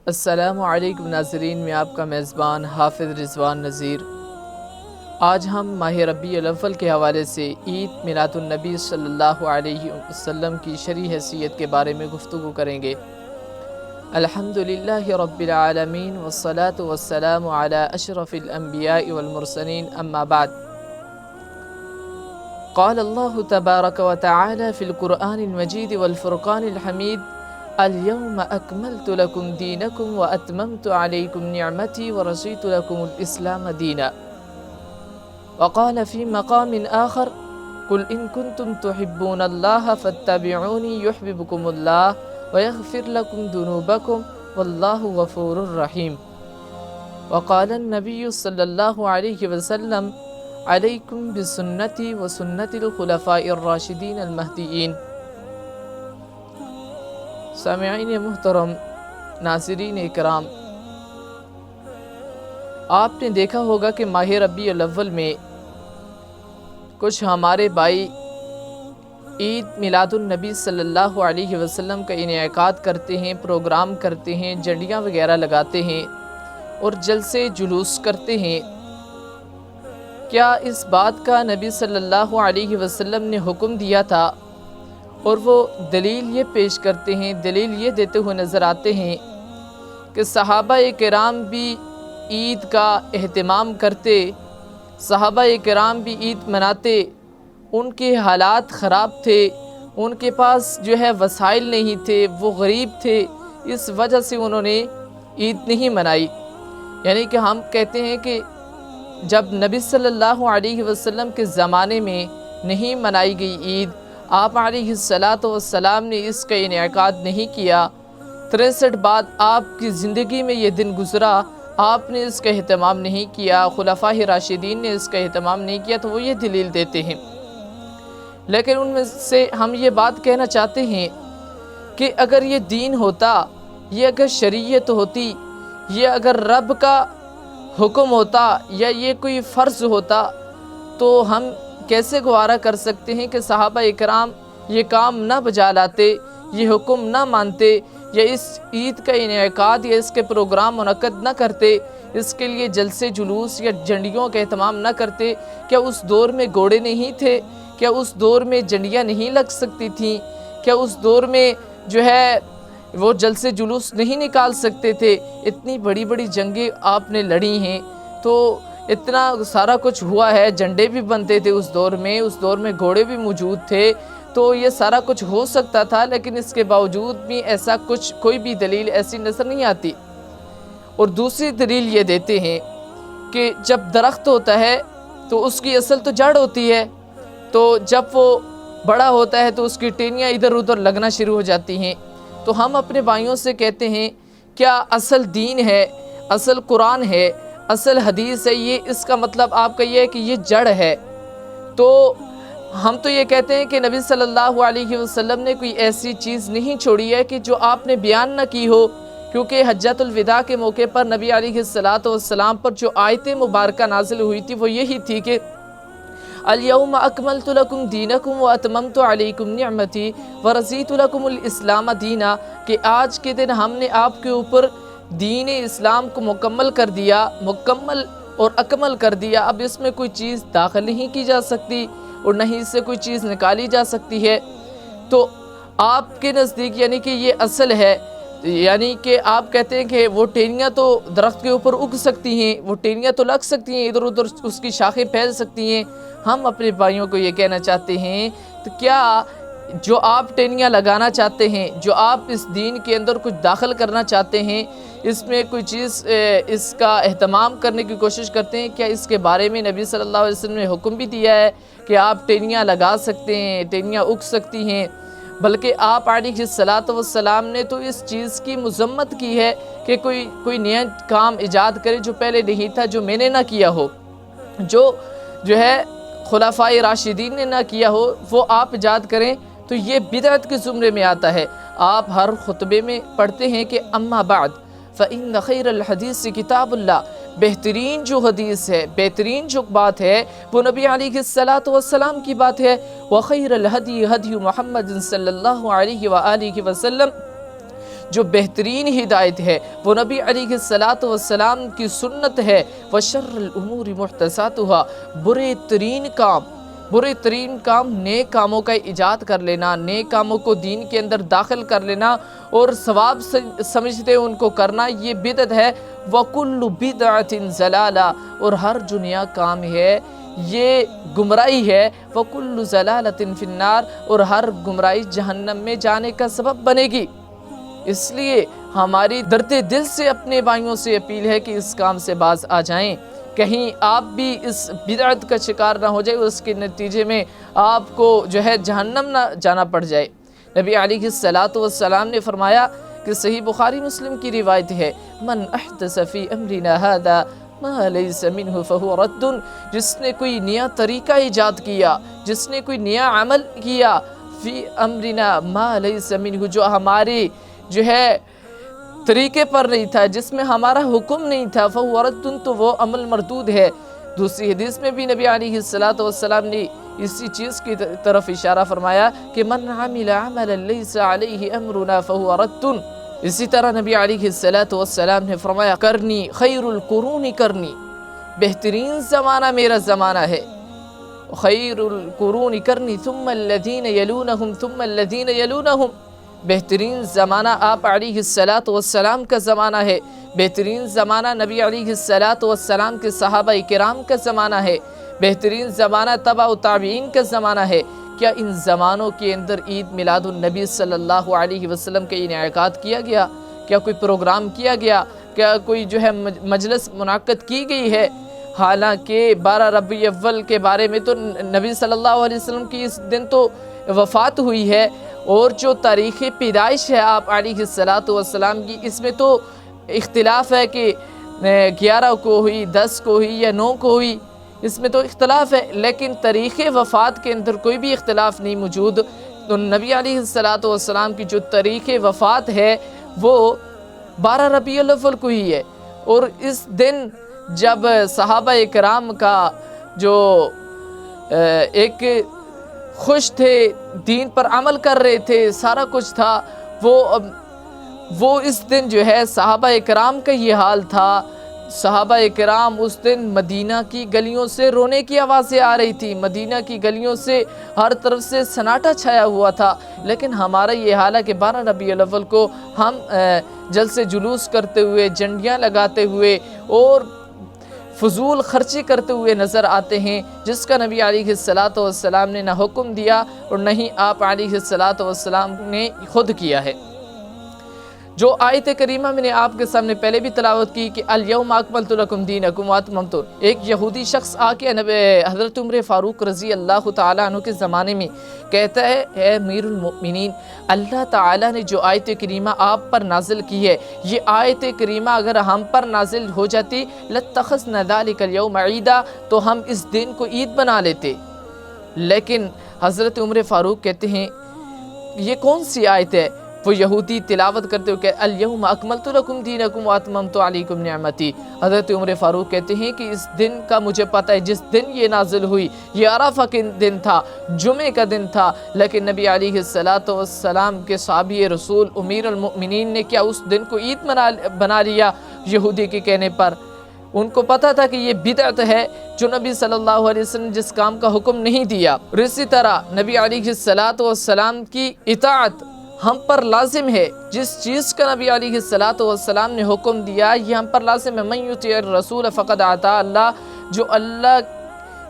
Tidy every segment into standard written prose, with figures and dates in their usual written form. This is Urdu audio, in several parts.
السلام علیکم ناظرین، میں آپ کا میزبان حافظ رضوان نذیر۔ آج ہم ماہ ربیع الاول کے حوالے سے عید میلاد النبی صلی اللہ علیہ وسلم کی شرعی حیثیت کے بارے میں گفتگو کریں گے۔ الحمدللہ رب العالمین والصلاة والسلام علی اشرف الانبیاء والمرسلین، اما بعد۔ قال اللہ تبارک و تعالی فی القرآن المجید والفرقان الحمید: اليوم اکملت لکم دینکم واتممت علیکم نعمتی ورضیت لکم الاسلام دینا۔ وقال فی مقام آخر: قل ان کنتم تحبون اللہ فاتبعونی یحببکم اللہ ویغفر لکم ذنوبکم واللہ غفور رحیم۔ وقال النبی صلی اللہ علیہ وسلم: علیکم بسنتی وسنت الخلفاء الراشدین المہدیین۔ سامعین محترم، ناظرین اکرام، آپ نے دیکھا ہوگا کہ ماہ ربیع الاول میں کچھ ہمارے بھائی عید میلاد النبی صلی اللہ علیہ وسلم کا انعقاد کرتے ہیں، پروگرام کرتے ہیں، جھنڈیاں وغیرہ لگاتے ہیں اور جلسے جلوس کرتے ہیں۔ کیا اس بات کا نبی صلی اللہ علیہ وسلم نے حکم دیا تھا؟ اور وہ دلیل یہ پیش کرتے ہیں، دلیل یہ دیتے ہوئے نظر آتے ہیں کہ صحابہ کرام بھی عید کا اہتمام کرتے، صحابہ کرام بھی عید مناتے، ان کے حالات خراب تھے، ان کے پاس وسائل نہیں تھے، وہ غریب تھے، اس وجہ سے انہوں نے عید نہیں منائی۔ یعنی کہ ہم کہتے ہیں کہ جب نبی صلی اللہ علیہ وسلم کے زمانے میں نہیں منائی گئی عید، آپ علیہ السلام نے اس کا انعقاد نہیں کیا، 63 بعد آپ کی زندگی میں یہ دن گزرا، آپ نے اس کا اہتمام نہیں کیا، خلفاء راشدین نے اس کا اہتمام نہیں کیا، تو وہ یہ دلیل دیتے ہیں۔ لیکن ان میں سے ہم یہ بات کہنا چاہتے ہیں کہ اگر یہ دین ہوتا، یہ اگر شریعت ہوتی، یہ اگر رب کا حکم ہوتا یا یہ کوئی فرض ہوتا، تو ہم کیسے گوارا کر سکتے ہیں کہ صحابہ اکرام یہ کام نہ بجا لاتے، یہ حکم نہ مانتے، یا اس عید کا انعقاد یا اس کے پروگرام منعقد نہ کرتے، اس کے لیے جلسے جلوس یا جھنڈیوں کا اہتمام نہ کرتے۔ کیا اس دور میں گھوڑے نہیں تھے؟ کیا اس دور میں جھنڈیاں نہیں لگ سکتی تھیں؟ کیا اس دور میں وہ جلسے جلوس نہیں نکال سکتے تھے؟ اتنی بڑی بڑی جنگیں آپ نے لڑی ہیں، تو اتنا سارا کچھ ہوا ہے، جھنڈے بھی بنتے تھے اس دور میں گھوڑے بھی موجود تھے، تو یہ سارا کچھ ہو سکتا تھا، لیکن اس کے باوجود بھی ایسا کچھ کوئی بھی دلیل ایسی نظر نہیں آتی۔ اور دوسری دلیل یہ دیتے ہیں کہ جب درخت ہوتا ہے تو اس کی اصل تو جڑ ہوتی ہے، تو جب وہ بڑا ہوتا ہے تو اس کی ٹہنیاں ادھر ادھر لگنا شروع ہو جاتی ہیں۔ تو ہم اپنے بھائیوں سے کہتے ہیں، کیا اصل دین ہے، اصل قرآن ہے، اصل حدیث ہے، یہ اس کا مطلب آپ کا یہ ہے کہ یہ جڑ ہے؟ تو ہم تو یہ کہتے ہیں کہ نبی صلی اللہ علیہ وسلم نے کوئی ایسی چیز نہیں چھوڑی ہے کہ جو آپ نے بیان نہ کی ہو، کیونکہ حجۃ الوداع کے موقع پر نبی علیہ السلام پر جو آیت مبارکہ نازل ہوئی تھی وہ یہی تھی کہ اليوم اکملت لکم دینکم واتممت علیکم نعمتی ورضیت لکم الاسلام دینا، کہ آج کے دن ہم نے آپ کے اوپر دین اسلام کو مکمل کر دیا، مکمل اور اکمل کر دیا۔ اب اس میں کوئی چیز داخل نہیں کی جا سکتی اور نہ ہی اس سے کوئی چیز نکالی جا سکتی ہے۔ تو آپ کے نزدیک یعنی کہ یہ اصل ہے، یعنی کہ آپ کہتے ہیں کہ وہ ٹہنیاں تو درخت کے اوپر اگ سکتی ہیں، وہ ٹہنیاں تو لگ سکتی ہیں، ادھر ادھر اس کی شاخیں پھیل سکتی ہیں۔ ہم اپنے بھائیوں کو یہ کہنا چاہتے ہیں، تو کیا جو آپ ٹہنیاں لگانا چاہتے ہیں، جو آپ اس دین کے اندر کچھ داخل کرنا چاہتے ہیں، اس میں کوئی چیز اس کا اہتمام کرنے کی کوشش کرتے ہیں، کیا اس کے بارے میں نبی صلی اللہ علیہ وسلم نے حکم بھی دیا ہے کہ آپ ٹہنیاں لگا سکتے ہیں، ٹہنیاں اگ سکتی ہیں؟ بلکہ آپ علیہ السلام نے تو اس چیز کی مذمت کی ہے کہ کوئی نیا کام ایجاد کرے جو پہلے نہیں تھا، جو میں نے نہ کیا ہو، جو خلفاء راشدین نے نہ کیا ہو، وہ آپ ایجاد کریں، تو یہ بدعت کے زمرے میں آتا ہے۔ آپ ہر خطبے میں پڑھتے ہیں کہ اما بعد فإن خیر الحدیث کتاب اللہ، بہترین جو حدیث ہے، بہترین جو بات ہے وہ نبی علیہ السلام کی بات ہے۔ وخیر الہدی ہدی محمد صلی اللہ علیہ وآلہ وسلم، جو بہترین ہدایت ہے وہ نبی علیہ السلام کی سنت ہے۔ وَشَرَّ الْأُمُورِ مُحْدَثَاتُهَا، برے ترین کام نیک کاموں کا ایجاد کر لینا، نیک کاموں کو دین کے اندر داخل کر لینا اور ثواب سمجھتے ان کو کرنا، یہ بدعت ہے۔ وَكُلُّ بِدْعَةٍ ضَلَالَةٍ، اور ہر جو نیا کام ہے یہ گمراہی ہے۔ وَكُلُّ ضَلَالَةٍ فِي النَّارِ، اور ہر گمراہی جہنم میں جانے کا سبب بنے گی۔ اس لیے ہماری درد دل سے اپنے بھائیوں سے اپیل ہے کہ اس کام سے باز آ جائیں، کہیں آپ بھی اس بدعت کا شکار نہ ہو جائے اور اس کے نتیجے میں آپ کو جو ہے جہنم نہ جانا پڑ جائے۔ نبی علیہ السلام نے فرمایا کہ صحیح بخاری مسلم کی روایت ہے، من احدث فی امرنا ھذا ما لیس منہ فہو رد، جس نے کوئی نیا طریقہ ایجاد کیا، جس نے کوئی نیا عمل کیا، فی امرنا ما لیس منہ، جو ہمارے جو ہے طریقے پر نہیں تھا، جس میں ہمارا حکم نہیں تھا، فہو رد، تو وہ عمل مردود ہے۔ دوسری حدیث میں بھی نبی علیہ السلام نے اسی چیز کی طرف اشارہ فرمایا کہ من عمل عملا لیس علیہ امرنا فہو رد۔ اسی طرح نبی علیہ السلام نے فرمایا کرنی خیر القرون کرنی، بہترین زمانہ میرا زمانہ ہے، خیر القرون کرنی ثم الذین یلونہم ثم الذین یلونہم، بہترین زمانہ آپ علیہ السلام کا زمانہ ہے، بہترین زمانہ نبی علیہ السلام کے صحابہ کرام کا زمانہ ہے، بہترین زمانہ تبع و تابعین کا زمانہ ہے۔ کیا ان زمانوں کے اندر عید میلاد النبی صلی اللہ علیہ وسلم کا انعقاد کیا گیا؟ کیا کوئی پروگرام کیا گیا؟ کیا کوئی جو ہے مجلس منعقد کی گئی ہے؟ حالانکہ 12 ربیع اول کے بارے میں تو نبی صلی اللہ علیہ وسلم کی اس دن تو وفات ہوئی ہے، اور جو تاریخ پیدائش ہے آپ علیہ السلام کی، اس میں تو اختلاف ہے کہ 11 کو ہوئی، 10 کو ہوئی یا 9 کو ہوئی، اس میں تو اختلاف ہے، لیکن تاریخ وفات کے اندر کوئی بھی اختلاف نہیں موجود۔ تو نبی علیہ السلام کی جو تاریخ وفات ہے وہ 12 ربیع الاول کو ہی ہے، اور اس دن جب صحابہ کرام کا جو ایک خوش تھے، دین پر عمل کر رہے تھے، سارا کچھ تھا، وہ اس دن جو ہے صحابہ کرام کا یہ حال تھا۔ صحابہ کرام اس دن مدینہ کی گلیوں سے رونے کی آوازیں آ رہی تھی، مدینہ کی گلیوں سے ہر طرف سے سناٹا چھایا ہوا تھا، لیکن ہمارا یہ حال ہے کہ 12 ربیع الاول کو ہم جلسے جلوس کرتے ہوئے، جھنڈیاں لگاتے ہوئے اور فضول خرچی کرتے ہوئے نظر آتے ہیں، جس کا نبی علیہ السلام نے نہ حکم دیا اور نہ ہی آپ علیہ السلام نے خود کیا ہے۔ جو آیت کریمہ میں نے آپ کے سامنے پہلے بھی تلاوت کی کہ الیوم اکملت لکم دینکم واتممت، ایک یہودی شخص آ کے حضرت عمر فاروق رضی اللہ تعالیٰ عنہ کے زمانے میں کہتا ہے، اے امیر المؤمنین، اللہ تعالیٰ نے جو آیت کریمہ آپ پر نازل کی ہے، یہ آیت کریمہ اگر ہم پر نازل ہو جاتی لاتخذنا ذلک اليوم عیدا، تو ہم اس دن کو عید بنا لیتے۔ لیکن حضرت عمر فاروق کہتے ہیں یہ کون سی آیت ہے؟ وہ یہودی تلاوت کرتے ہوئے کہ الیوم اکملت لکم دینکم واتممت علیکم نعمتی۔ حضرت عمر فاروق کہتے ہیں کہ اس دن کا مجھے پتہ ہے، جس دن یہ نازل ہوئی یہ عرفہ کے دن تھا، جمعے کا دن تھا، لیکن نبی علیہ السلام کے صحابی رسول امیر المؤمنین نے کیا اس دن کو عید بنا لیا یہودی کے کہنے پر؟ ان کو پتہ تھا کہ یہ بدعت ہے، جو نبی صلی اللہ علیہ وسلم جس کام کا حکم نہیں دیا۔ اور اسی طرح نبی علیہ السلام کی اطاعت ہم پر لازم ہے، جس چیز کا نبی علیہ السلام نے حکم دیا یہ ہم پر لازم ہے۔ من یطیع الرسول فقد اطاع اللہ، جو اللہ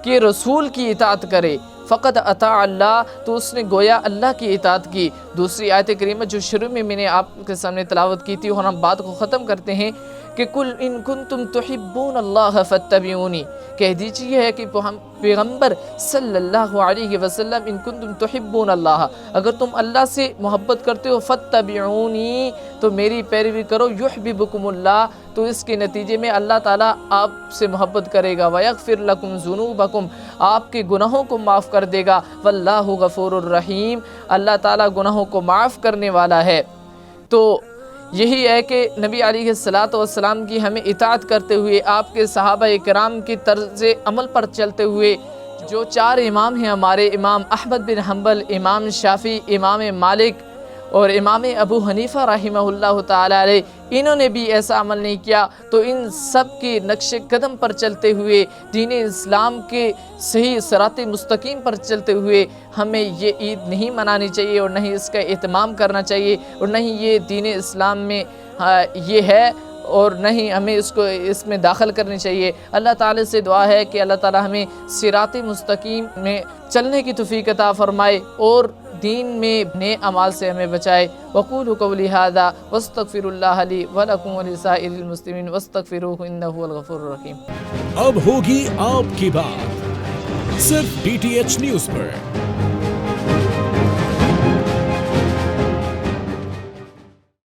کے رسول کی اطاعت کرے فقد اطاع اللہ، تو اس نے گویا اللہ کی اطاعت کی۔ دوسری آیت کریمہ جو شروع میں نے آپ کے سامنے تلاوت کی تھی، اور ہم بات کو ختم کرتے ہیں کہ قل ان کنتم تحبون اللہ فاتبعونی، کہہ دیجیے ہے کہ ہم پیغمبر صلی اللہ علیہ وسلم ان کنتم تحبون اللہ، اگر تم اللہ سے محبت کرتے ہو فاتبعونی، تو میری پیروی کرو، یحببکم اللہ، تو اس کے نتیجے میں اللہ تعالیٰ آپ سے محبت کرے گا، ویغفر لکم ذنوبکم، آپ کے گناہوں کو معاف کر دے گا، واللہ غفور الرحیم، اللہ تعالیٰ گناہوں کو معاف کرنے والا ہے۔ تو یہی ہے کہ نبی علیہ السلام کی ہمیں اطاعت کرتے ہوئے، آپ کے صحابہ کرام کی طرز عمل پر چلتے ہوئے، جو 4 امام ہیں ہمارے، امام احمد بن حنبل، امام شافعی، امام مالک اور امام ابو حنیفہ رحمہ اللہ تعالی علیہ انہوں نے بھی ایسا عمل نہیں کیا. تو ان سب کے نقش قدم پر چلتے ہوئے دین اسلام کے صحیح صراط مستقیم پر چلتے ہوئے ہمیں یہ عید نہیں منانی چاہیے اور نہ ہی اس کا اہتمام کرنا چاہیے اور نہ ہی یہ دین اسلام میں یہ ہے اور نہ ہی ہمیں اس میں داخل کرنی چاہیے. اللہ تعالی سے دعا ہے کہ اللہ تعالی ہمیں صراط مستقیم میں چلنے کی توفیق عطا فرمائے اور دین میں نیک اعمال سے ہمیں بچائے. وقولوا قولی ھذا واستغفر اللہ لی ولکم ولسائر المسلمین واستغفروہ انہ هو الغفور الرحیم. اب ہوگی آپ کی بات صرف DTH نیوز پر.